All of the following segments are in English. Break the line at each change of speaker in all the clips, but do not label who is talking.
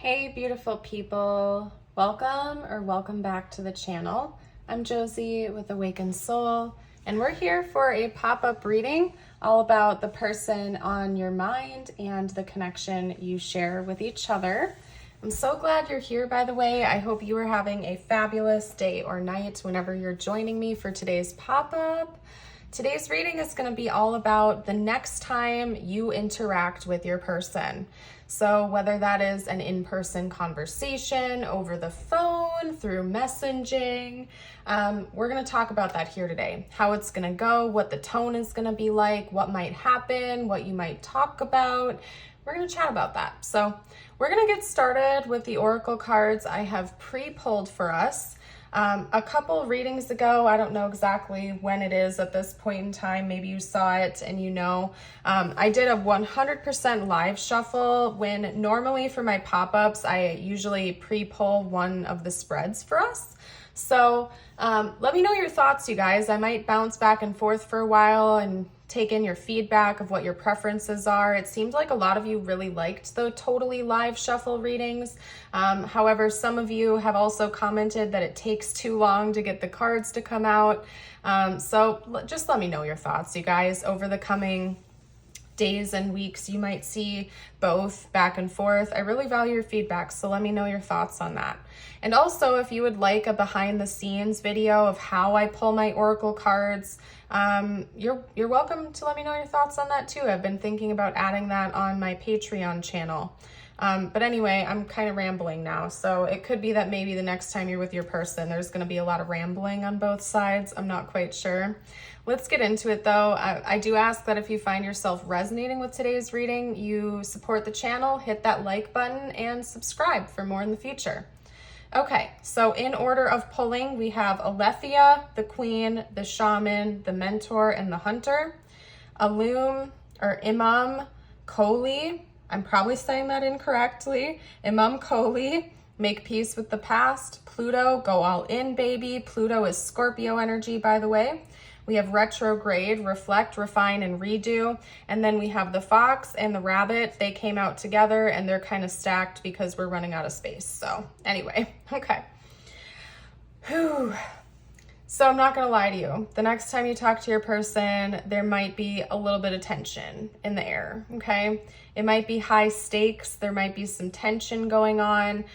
Hey beautiful people, welcome back to the channel. I'm Josie with Awakened Soul, and we're here for a pop-up reading all about the person on your mind and the connection you share with each other. I'm so glad you're here, by the way. I hope you are having a fabulous day or night whenever you're joining me for today's pop-up. Today's reading is going to be all about the next time you interact with your person. So whether that is an in-person conversation, over the phone, through messaging, we're going to talk about that here today. How it's going to go, what the tone is going to be like, what might happen, what you might talk about. We're going to chat about that. So we're going to get started with the oracle cards I have pre-pulled for us. A couple readings ago, I don't know exactly when it is at this point in time, maybe you saw it and you know, I did a 100% live shuffle when normally for my pop-ups, I usually pre-pull one of the spreads for us. So let me know your thoughts, you guys. I might bounce back and forth for a while and take in your feedback of what your preferences are. It seemed like a lot of you really liked the totally live shuffle readings. However, some of you have also commented that it takes too long to get the cards to come out. So just let me know your thoughts, you guys. Over the coming days and weeks, you might see both back and forth. I really value your feedback, so let me know your thoughts on that. And also, if you would like a behind the scenes video of how I pull my oracle cards, you're welcome to let me know your thoughts on that too. I've been thinking about adding that on my Patreon channel. But anyway, I'm kind of rambling now, so it could be that maybe the next time you're with your person, there's going to be a lot of rambling on both sides. I'm not quite sure. Let's get into it though. I do ask that if you find yourself resonating with today's reading, you support the channel, hit that like button, and subscribe for more in the future. Okay, so in order of pulling, we have Aletheia, the Queen, the Shaman, the Mentor, and the Hunter. Imam Koli, I'm probably saying that incorrectly. Imam Koli, make peace with the past. Pluto, go all in, baby. Pluto is Scorpio energy, by the way. We have retrograde, reflect, refine, and redo. And then we have the fox and the rabbit. They came out together and they're kind of stacked because we're running out of space. So anyway, okay. Whew. So I'm not going to lie to you. The next time you talk to your person, there might be a little bit of tension in the air, okay? It might be high stakes. There might be some tension going on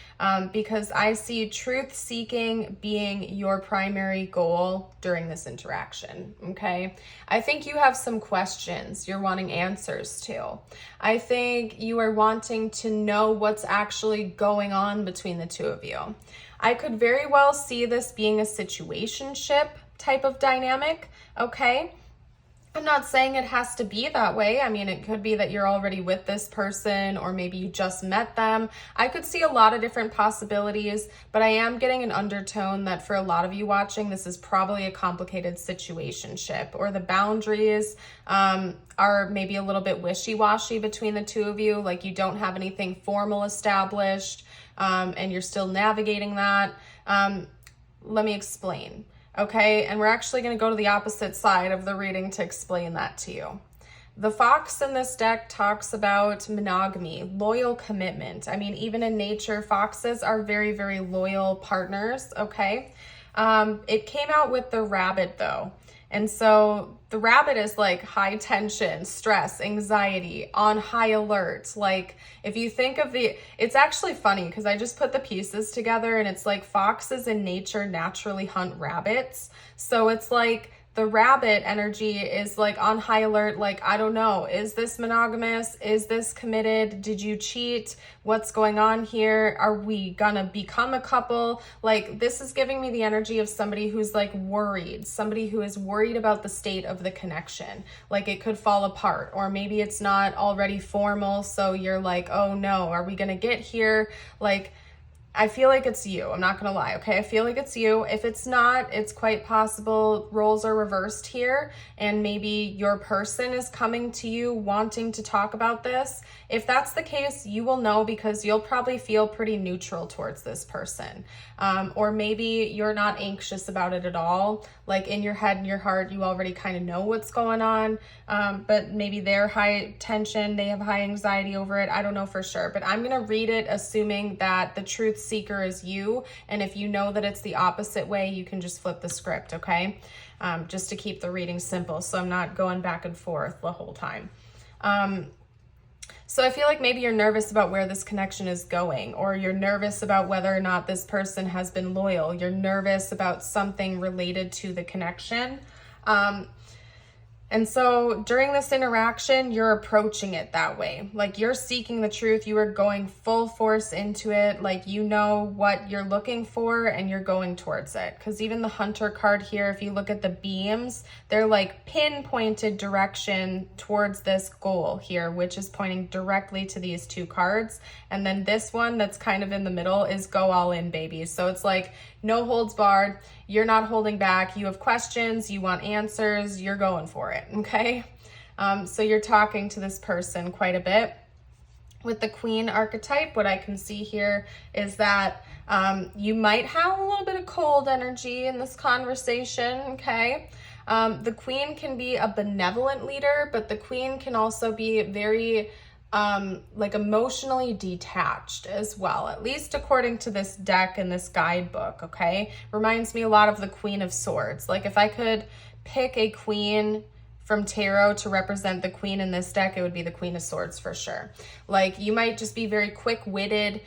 because I see truth seeking being your primary goal during this interaction, okay? I think you have some questions you're wanting answers to. I think you are wanting to know what's actually going on between the two of you. I could very well see this being a situationship type of dynamic, okay? I'm not saying it has to be that way. I mean, it could be that you're already with this person or maybe you just met them. I could see a lot of different possibilities, but I am getting an undertone that for a lot of you watching, this is probably a complicated situationship, or the boundaries are maybe a little bit wishy-washy between the two of you, like you don't have anything formal established, and you're still navigating that. Let me explain. Okay, and we're actually going to go to the opposite side of the reading to explain that to you. The fox in this deck talks about monogamy, loyal commitment. I mean, even in nature, foxes are very, very loyal partners, okay? It came out with the rabbit though. And so the rabbit is like high tension, stress, anxiety, on high alert. Like if you think of it's actually funny because I just put the pieces together and it's like foxes in nature naturally hunt rabbits. So it's like the rabbit energy is like on high alert, like, I don't know, is this monogamous? Is this committed? Did you cheat? What's going on here? Are we gonna become a couple? Like, this is giving me the energy of somebody who's like worried, somebody who is worried about the state of the connection. Like it could fall apart, or maybe it's not already formal. So you're like, oh no, are we gonna get here? Like, I feel like it's you. I'm not going to lie. Okay. I feel like it's you. If it's not, it's quite possible roles are reversed here and maybe your person is coming to you wanting to talk about this. If that's the case, you will know because you'll probably feel pretty neutral towards this person. Or maybe you're not anxious about it at all. Like in your head and your heart, you already kind of know what's going on. But maybe they're high tension, they have high anxiety over it. I don't know for sure, but I'm going to read it assuming that the truth seeker is you. And if you know that it's the opposite way, you can just flip the script, okay? Just to keep the reading simple. So I'm not going back and forth the whole time. So I feel like maybe you're nervous about where this connection is going, or you're nervous about whether or not this person has been loyal. You're nervous about something related to the connection. And so during this interaction, you're approaching it that way. Like you're seeking the truth. You are going full force into it. Like you know what you're looking for and you're going towards it. Because even the Hunter card here, if you look at the beams, they're like pinpointed direction towards this goal here, which is pointing directly to these two cards. And then this one that's kind of in the middle is go all in, baby. So it's like no holds barred. You're not holding back. You have questions, you want answers, you're going for it, okay? So you're talking to this person quite a bit. With the Queen archetype, what I can see here is that you might have a little bit of cold energy in this conversation, okay? The Queen can be a benevolent leader, but the Queen can also be very like emotionally detached as well, at least according to this deck and this guidebook, okay? Reminds me a lot of the Queen of Swords. Like if I could pick a queen from tarot to represent the queen in this deck, it would be the Queen of Swords for sure. Like you might just be very quick-witted.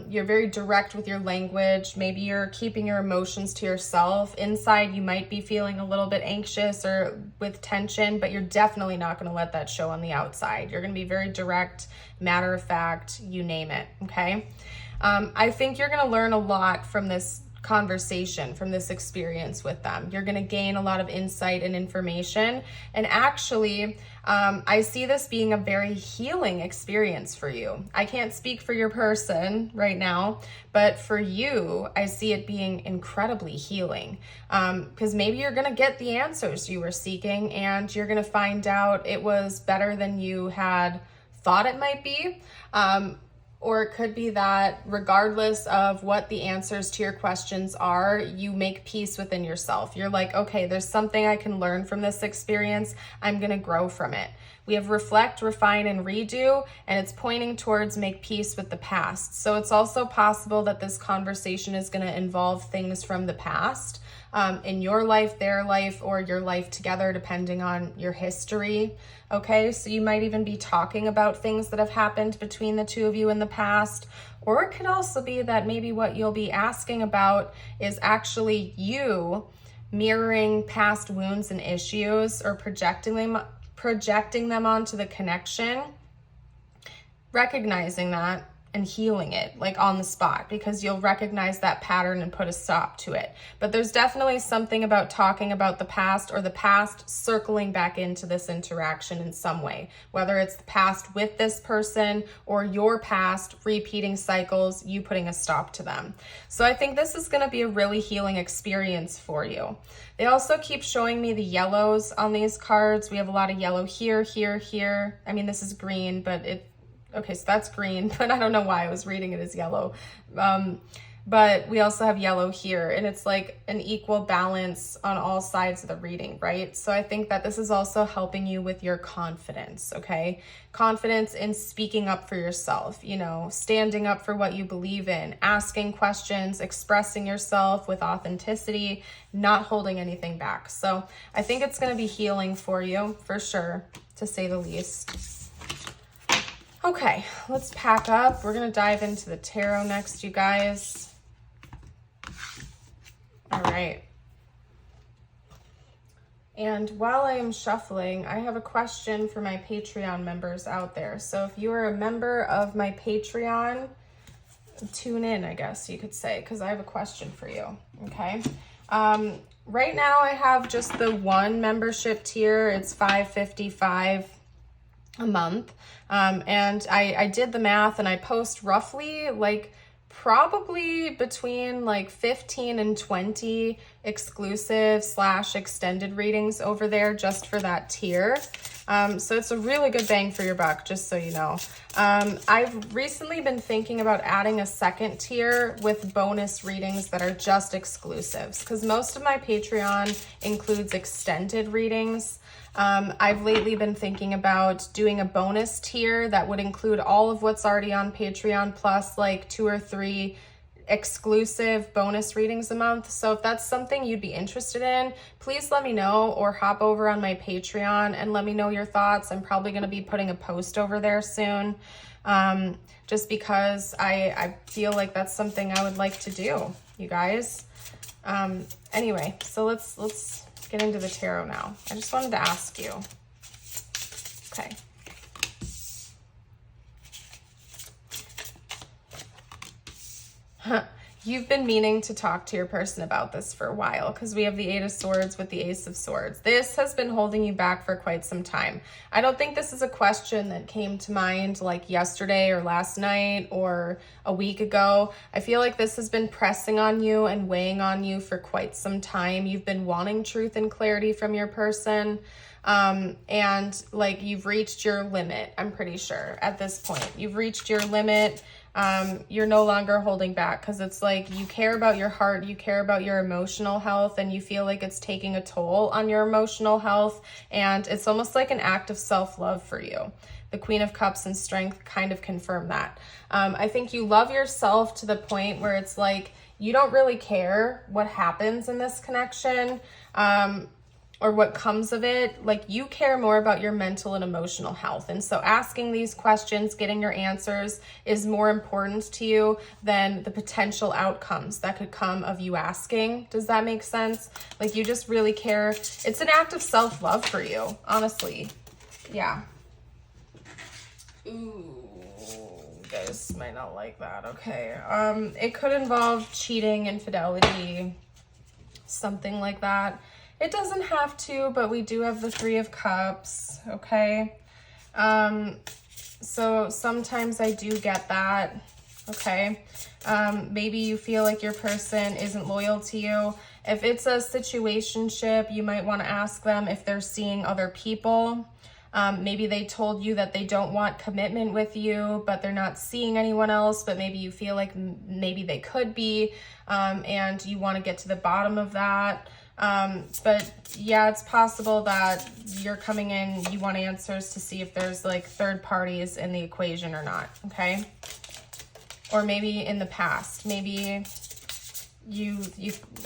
You're very direct with your language. Maybe you're keeping your emotions to yourself. Inside, you might be feeling a little bit anxious or with tension, but you're definitely not going to let that show on the outside. You're going to be very direct, matter of fact, you name it, okay? I think you're going to learn a lot from this conversation, from this experience with them. You're going to gain a lot of insight and information. And actually, I see this being a very healing experience for you. I can't speak for your person right now, but for you, I see it being incredibly healing. Because maybe you're going to get the answers you were seeking and you're going to find out it was better than you had thought it might be. Or it could be that regardless of what the answers to your questions are, you make peace within yourself. You're like, okay, there's something I can learn from this experience. I'm going to grow from it. We have reflect, refine, and redo, and it's pointing towards make peace with the past. So it's also possible that this conversation is going to involve things from the past, in your life, their life, or your life together, depending on your history. Okay, so you might even be talking about things that have happened between the two of you in the past. Or it could also be that maybe what you'll be asking about is actually you mirroring past wounds and issues or projecting them onto the connection, recognizing that and healing it like on the spot, because you'll recognize that pattern and put a stop to it. But there's definitely something about talking about the past or the past circling back into this interaction in some way, whether it's the past with this person or your past repeating cycles, you putting a stop to them. So I think this is going to be a really healing experience for you. They also keep showing me the yellows on these cards. We have a lot of yellow here, here, here. I mean, this is green, but okay, so that's green, but I don't know why I was reading it as yellow. But we also have yellow here, and it's like an equal balance on all sides of the reading, right? So I think that this is also helping you with your confidence, okay? Confidence in speaking up for yourself, you know, standing up for what you believe in, asking questions, expressing yourself with authenticity, not holding anything back. So I think it's going to be healing for you, for sure, to say the least. Okay, let's pack up. We're going to dive into the tarot next, you guys. All right. And while I am shuffling, I have a question for my Patreon members out there. So if you are a member of my Patreon, tune in, I guess you could say, because I have a question for you, okay? Right now I have just the one membership tier. It's $5.55 a month. And I did the math, and I post roughly like probably between like 15 and 20 exclusive / extended readings over there just for that tier. So it's a really good bang for your buck, just so you know. I've recently been thinking about adding a second tier with bonus readings that are just exclusives, because most of my Patreon includes extended readings. I've lately been thinking about doing a bonus tier that would include all of what's already on Patreon plus like 2 or 3 exclusive bonus readings a month. So if that's something you'd be interested in, please let me know, or hop over on my Patreon and let me know your thoughts. I'm probably going to be putting a post over there soon, just because I feel like that's something I would like to do, you guys. Anyway, so let's get into the tarot now. I just wanted to ask you. Okay. You've been meaning to talk to your person about this for a while, because we have the 8 of Swords with the Ace of Swords. This has been holding you back for quite some time. I don't think this is a question that came to mind like yesterday or last night or a week ago. I feel like this has been pressing on you and weighing on you for quite some time. You've been wanting truth and clarity from your person. And like you've reached your limit, I'm pretty sure at this point. You've reached your limit. You're no longer holding back, because it's like you care about your heart, you care about your emotional health, and you feel like it's taking a toll on your emotional health, and it's almost like an act of self-love for you. The Queen of Cups and Strength kind of confirm that. I think you love yourself to the point where it's like you don't really care what happens in this connection, or what comes of it. Like, you care more about your mental and emotional health. And so asking these questions, getting your answers is more important to you than the potential outcomes that could come of you asking. Does that make sense? Like, you just really care. It's an act of self-love for you, honestly. Yeah. Ooh, you guys might not like that. Okay. It could involve cheating, infidelity, something like that. It doesn't have to, but we do have the 3 of Cups, okay? So sometimes I do get that, okay? Maybe you feel like your person isn't loyal to you. If it's a situationship, you might want to ask them if they're seeing other people. Maybe they told you that they don't want commitment with you, but they're not seeing anyone else, but maybe you feel like maybe they could be, and you want to get to the bottom of that. But yeah, it's possible that you're coming in, you want answers to see if there's like third parties in the equation or not, okay? Or maybe in the past, maybe you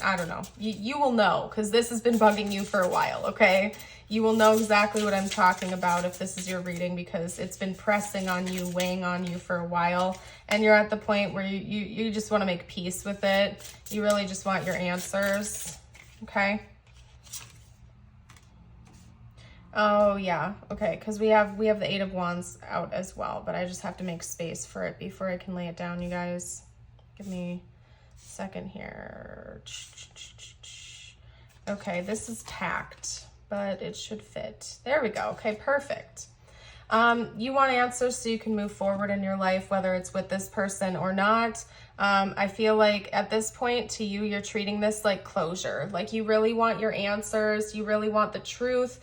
I don't know, you will know, because this has been bugging you for a while, okay? You will know exactly what I'm talking about if this is your reading, because it's been pressing on you, weighing on you for a while, and you're at the point where you just want to make peace with it. You really just want your answers. Okay. Oh yeah. Okay. Because we have the 8 of Wands out as well, but I just have to make space for it before I can lay it down, you guys. Give me a second here. Okay. This is tacked, but it should fit. There we go. Okay. Perfect. You want answers so you can move forward in your life, whether it's with this person or not. I feel like at this point to you, you're treating this like closure. Like, you really want your answers. You really want the truth,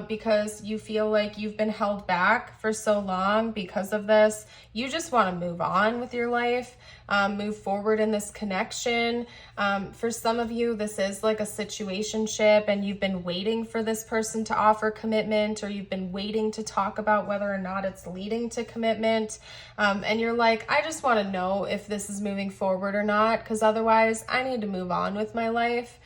because you feel like you've been held back for so long because of this. You just want to move on with your life, move forward in this connection. For some of you, this is like a situationship, and you've been waiting for this person to offer commitment, or you've been waiting to talk about whether or not it's leading to commitment. And you're like, I just want to know if this is moving forward or not, because otherwise I need to move on with my life.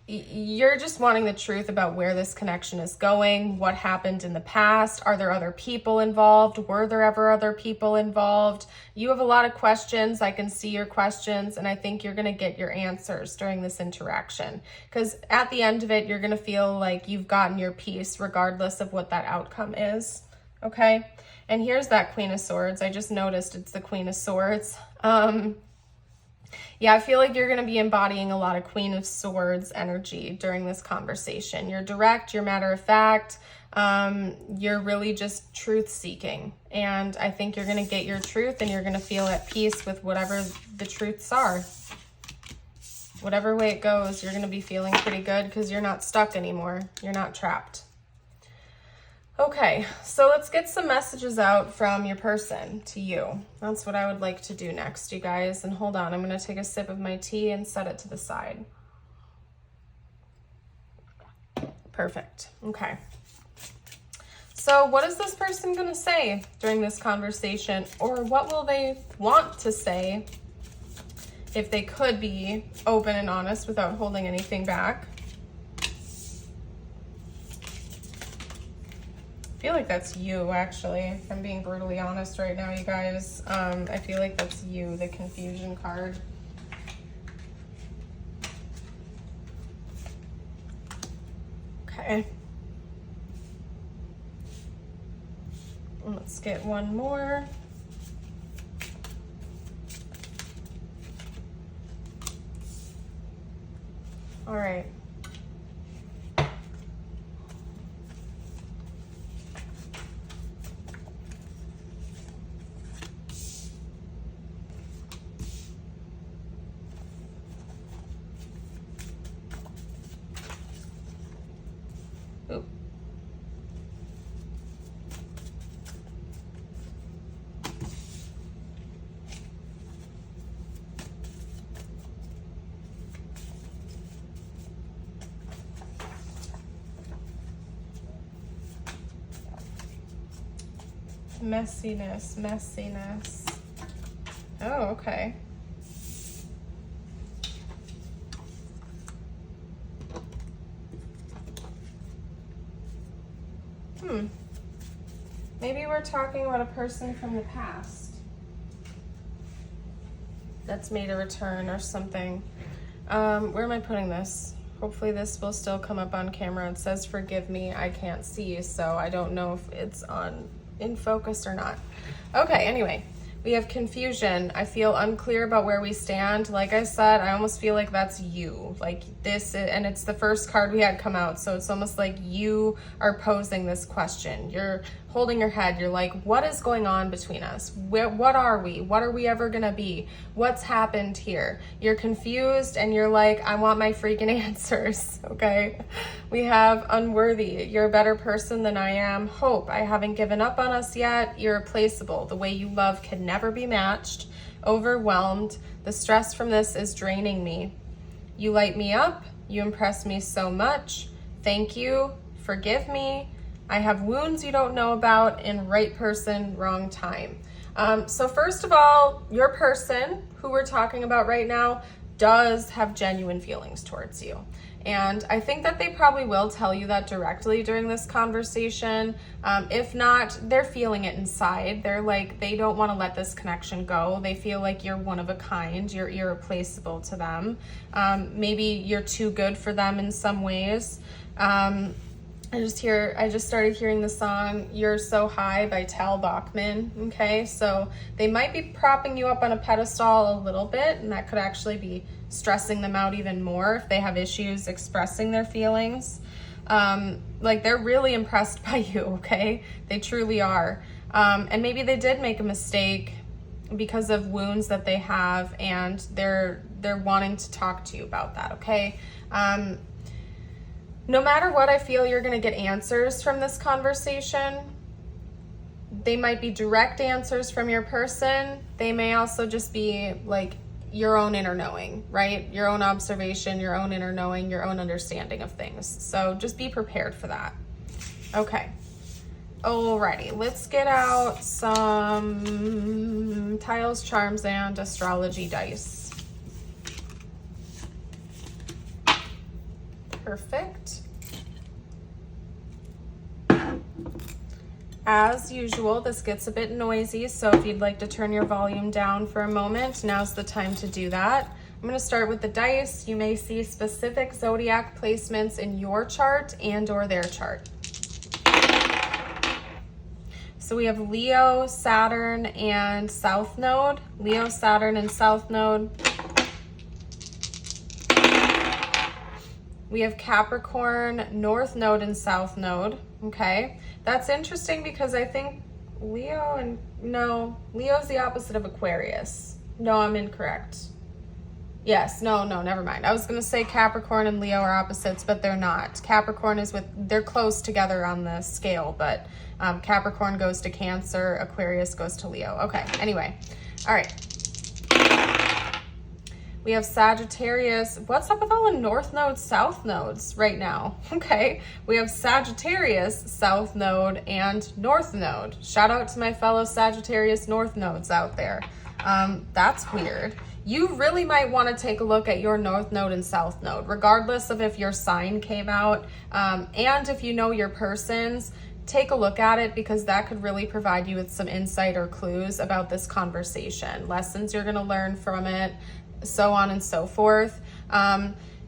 You're just wanting the truth about where this connection is going, what happened in the past. Are there other people involved? Were there ever other people involved? You have a lot of questions. I can see your questions, and I think you're going to get your answers during this interaction, because at the end of it, you're going to feel like you've gotten your peace regardless of what that outcome is. Okay. And here's that Queen of Swords. I just noticed it's the Queen of Swords. Yeah, I feel like you're going to be embodying a lot of Queen of Swords energy during this conversation. You're direct, you're matter of fact. You're really just truth seeking. And I think you're going to get your truth and you're going to feel at peace with whatever the truths are. Whatever way it goes, you're going to be feeling pretty good because you're not stuck anymore. You're not trapped. Okay, so let's get some messages out from your person to you. That's what I would like to do next, you guys. And hold on, I'm going to take a sip of my tea and set it to the side. Perfect. Okay. So what is this person going to say during this conversation? Or what will they want to say if they could be open and honest without holding anything back? I feel like that's you, actually. If I'm being brutally honest right now, you guys. I feel like that's you, the confusion card. Okay. Let's get one more. All right. Oop. Messiness. Oh, okay. Maybe we're talking about a person from the past that's made a return or something. Where am I putting this? Hopefully this will still come up on camera. It says forgive me. I can't see, so I don't know if it's in focus or not. Okay, anyway, we have confusion. I feel unclear about where we stand. Like I said, I almost feel like that's you. Like this, and it's the first card we had come out, so it's almost like you are posing this question. You're holding your head. You're like, what is going on between us? What are we? What are we ever gonna be? What's happened here? You're confused and you're like, I want my freaking answers, okay? We have unworthy. You're a better person than I am. Hope. I haven't given up on us yet. Irreplaceable. The way you love can never be matched. Overwhelmed. The stress from this is draining me. You light me up. You impress me so much. Thank you. Forgive me. I have wounds you don't know about. In right person, wrong time. So first of all, your person who we're talking about right now does have genuine feelings towards you. And I think that they probably will tell you that directly during this conversation. If not, they're feeling it inside. They're like, they don't want to let this connection go. They feel like you're one of a kind. You're irreplaceable to them. Maybe you're too good for them in some ways. I just started hearing the song You're So High by Tal Bachman, okay? So they might be propping you up on a pedestal a little bit, and that could actually be stressing them out even more if they have issues expressing their feelings. Like they're really impressed by you, okay? They truly are. And maybe they did make a mistake because of wounds that they have, and they're wanting to talk to you about that, okay? No matter what, I feel you're going to get answers from this conversation. They might be direct answers from your person. They may also just be like your own inner knowing, right? Your own observation, your own inner knowing, your own understanding of things. So just be prepared for that. Okay. Alrighty, let's get out some tiles, charms, and astrology dice. Perfect. As usual, this gets a bit noisy, so if you'd like to turn your volume down for a moment, now's the time to do that. I'm going to start with the dice. You may see specific zodiac placements in your chart and or their chart. So we have Leo, Saturn, and South Node. Leo, Saturn, and South Node. We have Capricorn, North Node and South Node, okay? That's interesting because I think Leo's the opposite of Aquarius. No, I'm incorrect. Yes, no, never mind. I was gonna say Capricorn and Leo are opposites, but they're not. Capricorn they're close together on the scale, but Capricorn goes to Cancer, Aquarius goes to Leo. Okay, anyway, all right. We have Sagittarius. What's up with all the North Nodes, South Nodes right now? Okay, we have Sagittarius, South Node, and North Node. Shout out to my fellow Sagittarius North Nodes out there. That's weird. You really might want to take a look at your North Node and South Node, regardless of if your sign came out, and if you know your persons, take a look at it because that could really provide you with some insight or clues about this conversation, lessons you're going to learn from it, so on and so forth.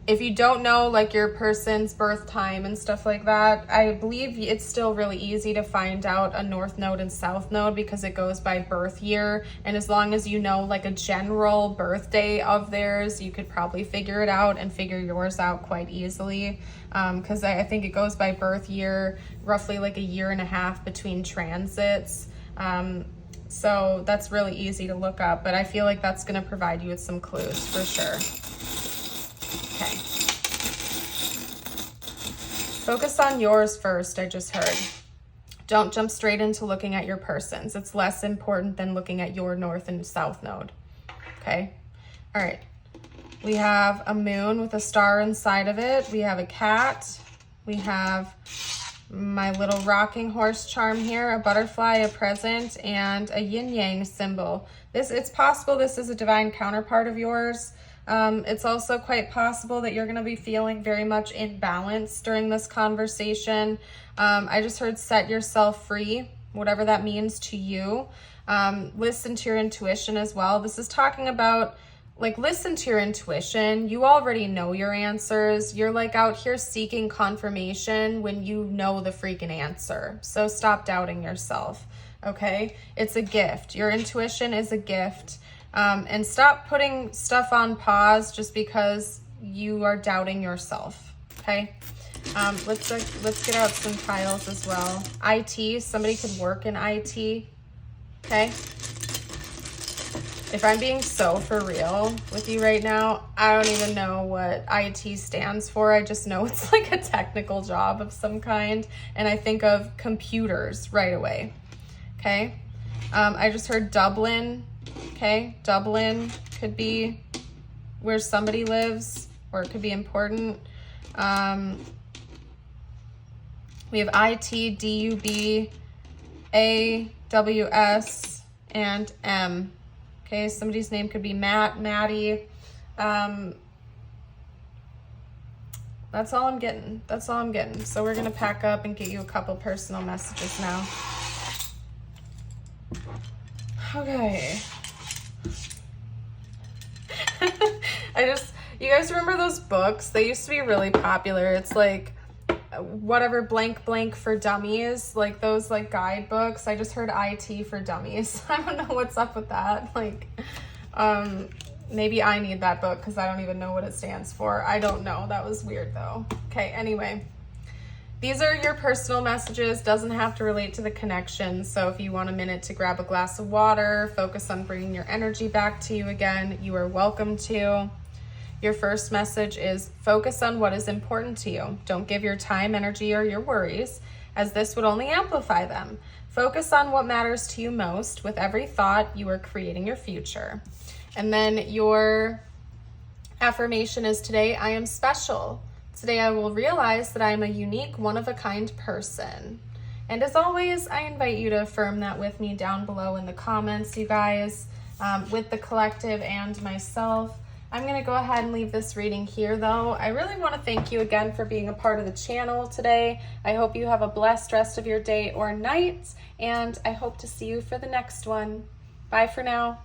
If you don't know like your person's birth time and stuff like that, I believe it's still really easy to find out a North Node and South Node because it goes by birth year. And as long as you know like a general birthday of theirs, you could probably figure it out and figure yours out quite easily. Because I think it goes by birth year, roughly like a year and a half between transits. So that's really easy to look up, but I feel like that's going to provide you with some clues for sure. Okay. Focus on yours first, I just heard. Don't jump straight into looking at your persons. It's less important than looking at your North and South Node. Okay? All right. We have a moon with a star inside of it. We have a cat. We have my little rocking horse charm here, a butterfly, a present, and a yin-yang symbol. It's possible this is a divine counterpart of yours. It's also quite possible that you're going to be feeling very much in balance during this conversation. I just heard set yourself free, whatever that means to you. Listen to your intuition as well. This is talking about like, listen to your intuition. You already know your answers. You're like out here seeking confirmation when you know the freaking answer. So stop doubting yourself, okay? It's a gift. Your intuition is a gift. And stop putting stuff on pause just because you are doubting yourself, okay? Let's get out some tiles as well. IT, somebody could work in IT, okay? If I'm being so for real with you right now, I don't even know what IT stands for. I just know it's like a technical job of some kind. And I think of computers right away. Okay. I just heard Dublin. Okay. Dublin could be where somebody lives, or it could be important. We have IT, DUB, AWS, and M. Okay, somebody's name could be Matt, Maddie. That's all I'm getting. That's all I'm getting. So we're going to pack up and get you a couple personal messages now. Okay. You guys remember those books? They used to be really popular. It's like whatever blank blank for dummies, like those like guidebooks. I just heard IT for dummies. I don't know what's up with that. Like maybe I need that book because I don't even know what it stands for. I don't know. That was weird though. Okay, anyway, these are your personal messages. Doesn't have to relate to the connection. So if you want a minute to grab a glass of water, focus on bringing your energy back to you again, you are welcome to. Your first message is focus on what is important to you. Don't give your time, energy, or your worries, as this would only amplify them. Focus on what matters to you most. With every thought, you are creating your future. And then your affirmation is today, I am special. Today I will realize that I am a unique, one-of-a-kind person. And as always, I invite you to affirm that with me down below in the comments, you guys, with the collective and myself. I'm going to go ahead and leave this reading here, though. I really want to thank you again for being a part of the channel today. I hope you have a blessed rest of your day or night, and I hope to see you for the next one. Bye for now.